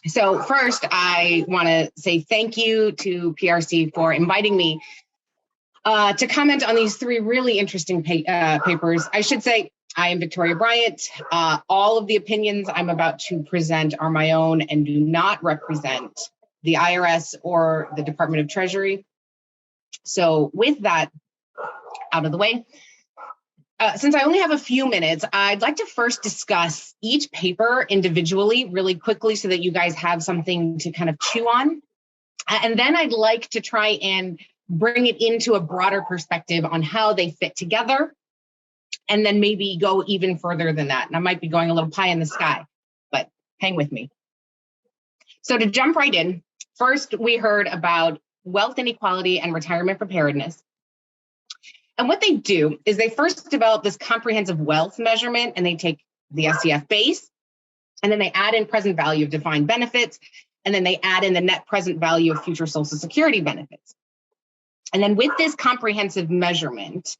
So first, I want to say thank you to PRC for inviting me to comment on these three really interesting papers. I should say I am Victoria Bryant. All of the opinions I'm about to present are my own and do not represent the IRS or the Department of Treasury. So with that out of the way, since I only have a few minutes, I'd like to first discuss each paper individually really quickly so that you guys have something to kind of chew on. And then I'd like to try and bring it into a broader perspective on how they fit together, and then maybe go even further than that. And I might be going a little pie in the sky, but hang with me. So to jump right in, first we heard about wealth inequality and retirement preparedness. And what they do is they first develop this comprehensive wealth measurement, and they take the SCF base, and then they add in present value of defined benefits, and then they add in the net present value of future Social Security benefits. And then with this comprehensive measurement,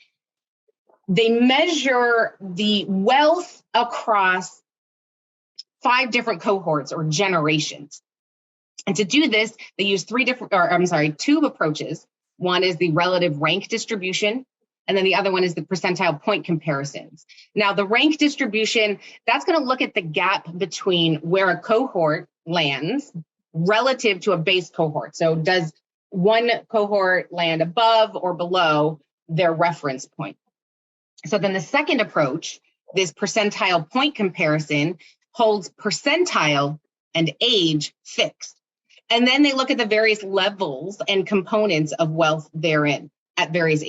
they measure the wealth across 5 different cohorts or generations. And to do this, they use 2 approaches. One is the relative rank distribution, and then the other one is the percentile point comparisons. Now, the rank distribution, that's going to look at the gap between where a cohort lands relative to a base cohort. So does one cohort land above or below their reference point? So then the second approach, this percentile point comparison, holds percentile and age fixed. And then they look at the various levels and components of wealth therein at various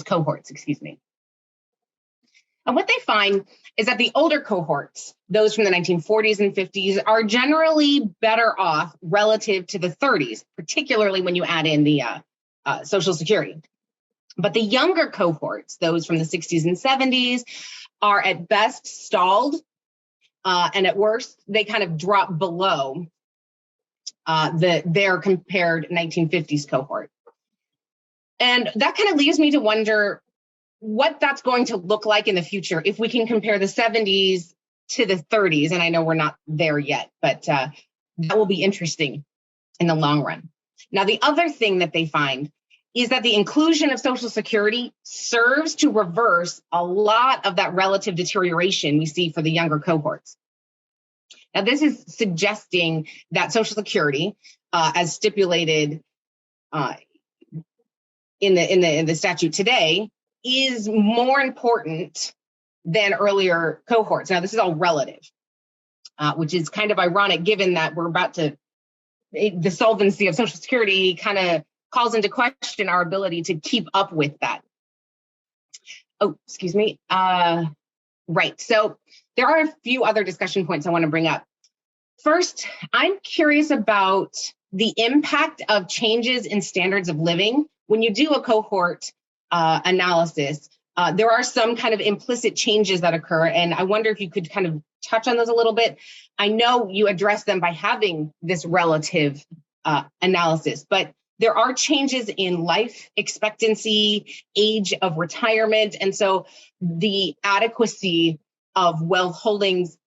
cohorts, And what they find is that the older cohorts, those from the 1940s and 50s, are generally better off relative to the 30s, particularly when you add in the Social Security. But the younger cohorts, those from the 60s and 70s, are at best stalled, and at worst, they kind of drop below their compared 1950s cohort. And that kind of leaves me to wonder what that's going to look like in the future if we can compare the 70s to the 30s. And I know we're not there yet, but that will be interesting in the long run. Now, the other thing that they find is that the inclusion of Social Security serves to reverse a lot of that relative deterioration we see for the younger cohorts. Now, this is suggesting that Social Security, as stipulated in the statute today, is more important than earlier cohorts. Now, this is all relative, which is kind of ironic given that we're about to, the solvency of Social Security kind of calls into question our ability to keep up with that. Oh, excuse me. Right, so there are a few other discussion points I want to bring up. First, I'm curious about the impact of changes in standards of living. When you do a cohort analysis, there are some kind of implicit changes that occur, and I wonder if you could kind of touch on those a little bit. I know you address them by having this relative analysis, but there are changes in life expectancy, age of retirement, and so the adequacy of wealth holdings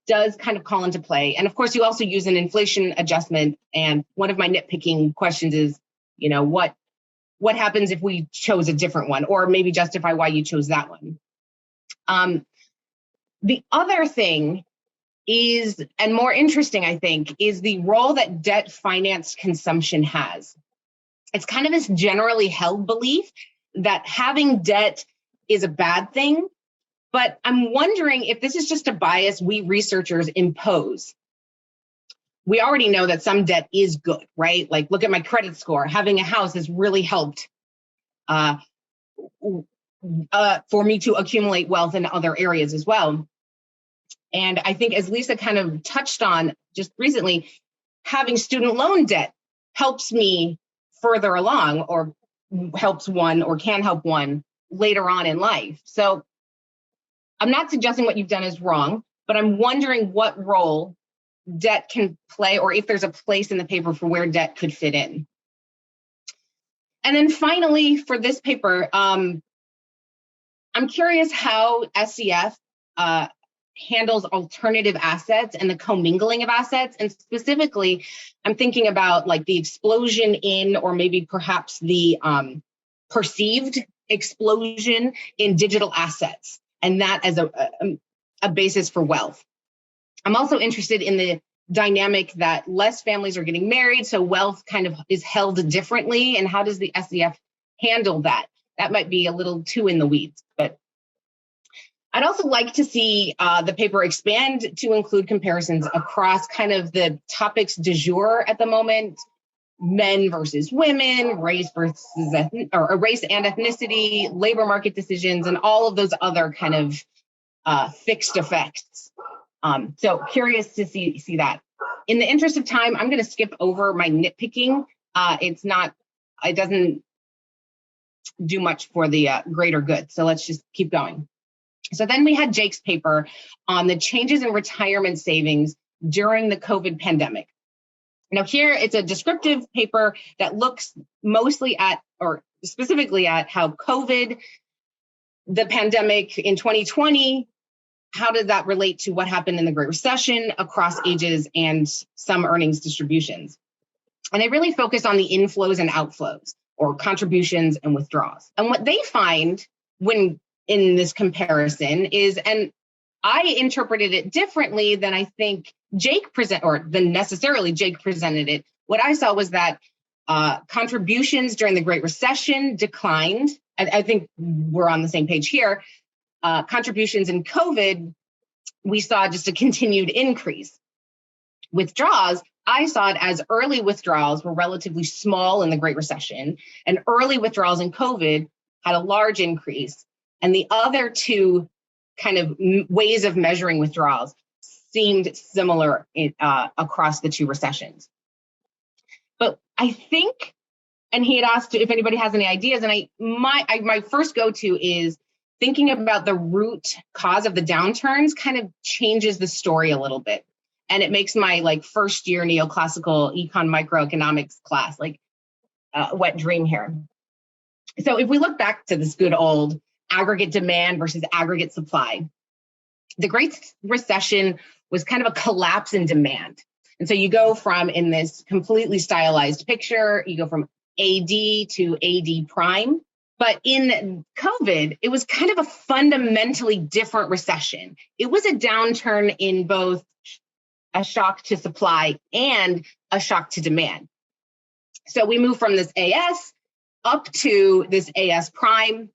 does kind of call into play. And of course, you also use an inflation adjustment. And one of my nitpicking questions is, what happens if we chose a different one, or maybe justify why you chose that one. The other thing is, and more interesting, I think, is the role that debt-financed consumption has. It's kind of this generally held belief that having debt is a bad thing, but I'm wondering if this is just a bias we researchers impose. We already know that some debt is good, right? Like, look at my credit score. Having a house has really helped for me to accumulate wealth in other areas as well. And I think, as Lisa kind of touched on just recently, having student loan debt helps me further along, or helps one, or can help one later on in life. So I'm not suggesting what you've done is wrong, but I'm wondering what role debt can play, or if there's a place in the paper for where debt could fit in. And then finally, for this paper, I'm curious how SCF handles alternative assets and the commingling of assets. And specifically, I'm thinking about like the explosion in, or maybe perhaps the perceived explosion in digital assets, and that as a basis for wealth. I'm also interested in the dynamic that less families are getting married, so wealth kind of is held differently. And how does the SEF handle that? That might be a little too in the weeds, but I'd also like to see the paper expand to include comparisons across kind of the topics du jour at the moment: men versus women, race versus race and ethnicity, labor market decisions, and all of those other kind of fixed effects. So curious to see that. In the interest of time, I'm going to skip over my nitpicking. It doesn't do much for the greater good. So let's just keep going. So then we had Jake's paper on the changes in retirement savings during the COVID pandemic. Now here it's a descriptive paper that looks mostly at, or specifically at, how COVID, the pandemic in 2020, how did that relate to what happened in the Great Recession across ages and some earnings distributions? And they really focus on the inflows and outflows, or contributions and withdrawals. And what they find when in this comparison is, and I interpreted it differently than I think Jake necessarily Jake presented it. What I saw was that contributions during the Great Recession declined. I think we're on the same page here. Contributions in COVID, we saw just a continued increase. Withdrawals, I saw it as early withdrawals were relatively small in the Great Recession, and early withdrawals in COVID had a large increase. And the other two kind of ways of measuring withdrawals seemed similar across the two recessions. But I think, and he had asked if anybody has any ideas, and my first go-to is thinking about the root cause of the downturns kind of changes the story a little bit. And it makes my first year neoclassical econ microeconomics class a wet dream here. So if we look back to this good old aggregate demand versus aggregate supply, the Great Recession was kind of a collapse in demand. And so you go from, in this completely stylized picture, you go from AD to AD prime. But in COVID, it was kind of a fundamentally different recession. It was a downturn in both a shock to supply and a shock to demand. So we move from this AS up to this AS prime,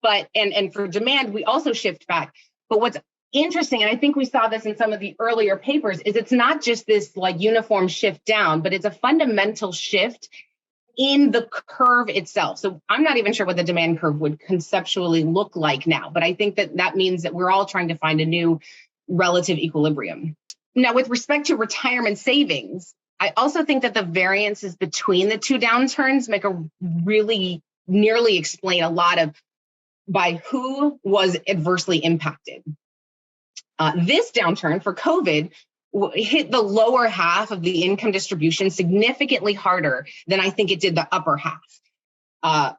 but and for demand, we also shift back. But what's interesting, and I think we saw this in some of the earlier papers, is it's not just this uniform shift down, but it's a fundamental shift in the curve itself. So I'm not even sure what the demand curve would conceptually look like now, but I think that means that we're all trying to find a new relative equilibrium. Now, with respect to retirement savings, I also think that the variances between the two downturns make a really nearly explain a lot of by who was adversely impacted. This downturn for COVID hit the lower half of the income distribution significantly harder than I think it did the upper half.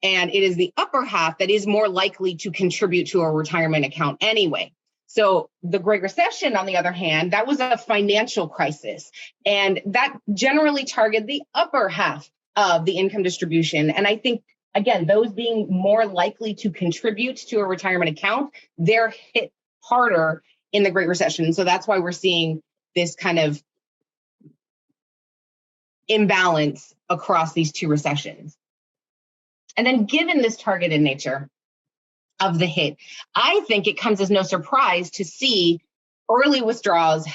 And it is the upper half that is more likely to contribute to a retirement account anyway. So the Great Recession, on the other hand, that was a financial crisis, and that generally targeted the upper half of the income distribution. And I think, again, those being more likely to contribute to a retirement account, they're hit harder in the Great Recession. So that's why we're seeing this kind of imbalance across these two recessions. And then given this targeted nature of the hit, I think it comes as no surprise to see early withdrawals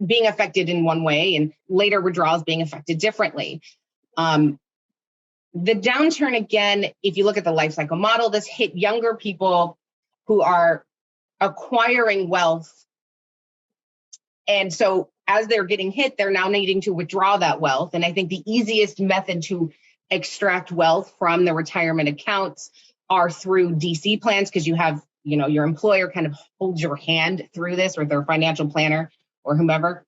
being affected in one way and later withdrawals being affected differently. The downturn, again, if you look at the life cycle model, this hit younger people who are acquiring wealth. And so as they're getting hit, they're now needing to withdraw that wealth. And I think the easiest method to extract wealth from the retirement accounts are through DC plans, because you have, your employer kind of holds your hand through this, or their financial planner or whomever.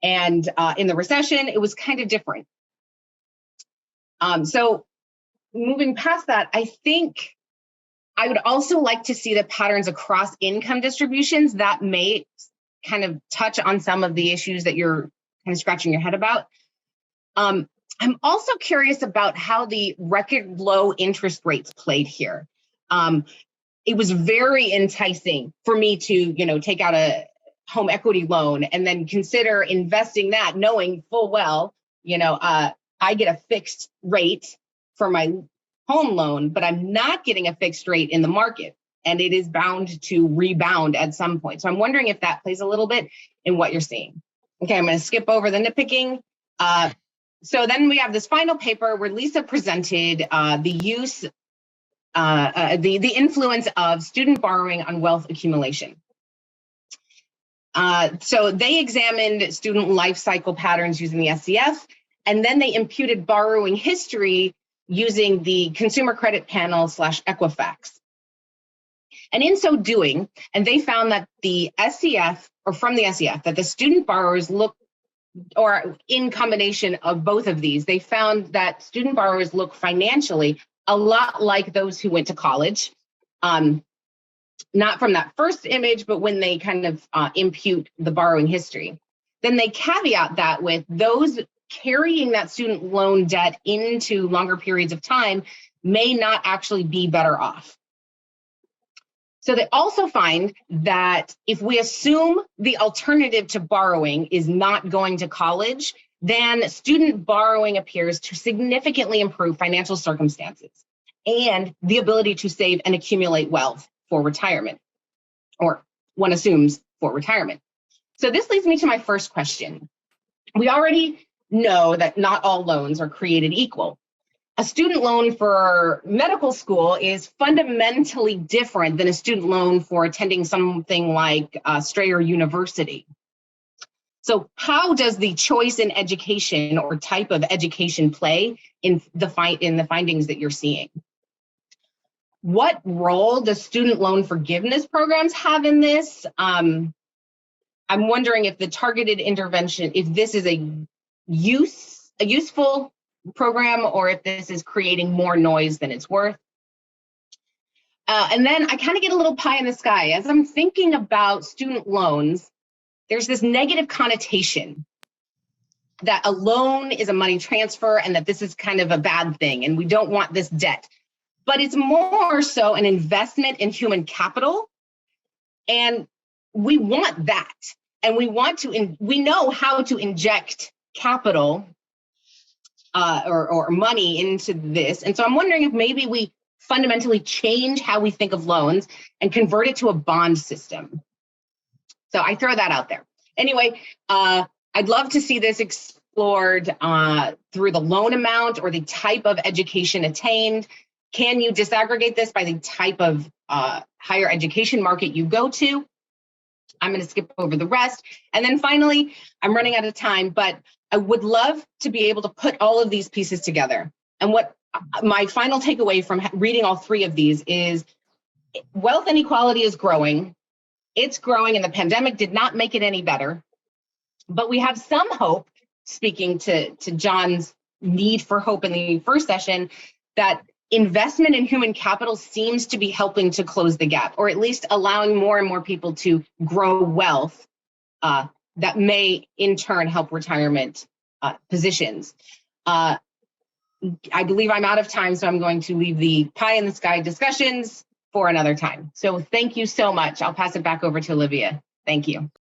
And in the recession, it was kind of different. So moving past that, I think I would also like to see the patterns across income distributions that may kind of touch on some of the issues that you're kind of scratching your head about. I'm also curious about how the record low interest rates played here. It was very enticing for me to, take out a home equity loan and then consider investing that, knowing full well, I get a fixed rate for my home loan, but I'm not getting a fixed rate in the market, and it is bound to rebound at some point. So I'm wondering if that plays a little bit in what you're seeing. Okay, I'm going to skip over the nitpicking. So then we have this final paper where Lisa presented the influence of student borrowing on wealth accumulation. So they examined student life cycle patterns using the SCF, and then they imputed borrowing history using the Consumer Credit Panel / Equifax. And in so doing, and they found that the SCF, or from the SCF, that the student borrowers look, or in combination of both of these, they found that student borrowers look financially a lot like those who went to college. Not from that first image, but when they kind of impute the borrowing history. Then they caveat that with those carrying that student loan debt into longer periods of time may not actually be better off. So they also find that if we assume the alternative to borrowing is not going to college, then student borrowing appears to significantly improve financial circumstances and the ability to save and accumulate wealth for retirement, or one assumes for retirement. So this leads me to my first question. We already know that not all loans are created equal. A student loan for medical school is fundamentally different than a student loan for attending something like Strayer University. So how does the choice in education or type of education play in the findings that you're seeing? What role does student loan forgiveness programs have in this? I'm wondering if the targeted intervention, if this is a useful program, or if this is creating more noise than it's worth. And then I kind of get a little pie in the sky. As I'm thinking about student loans, there's this negative connotation that a loan is a money transfer and that this is kind of a bad thing and we don't want this debt. But it's more so an investment in human capital. And we want that. And we know how to inject capital or money into this. And so I'm wondering if maybe we fundamentally change how we think of loans and convert it to a bond system. So I throw that out there. Anyway, I'd love to see this explored through the loan amount or the type of education attained. Can you disaggregate this by the type of higher education market you go to? I'm going to skip over the rest. And then finally, I'm running out of time, but I would love to be able to put all of these pieces together. And what my final takeaway from reading all three of these is wealth inequality is growing. It's growing, and the pandemic did not make it any better. But we have some hope, speaking to John's need for hope in the first session, that investment in human capital seems to be helping to close the gap, or at least allowing more and more people to grow wealth that may in turn help retirement positions. I believe I'm out of time, so I'm going to leave the pie in the sky discussions for another time. So thank you so much. I'll pass it back over to Olivia. Thank you.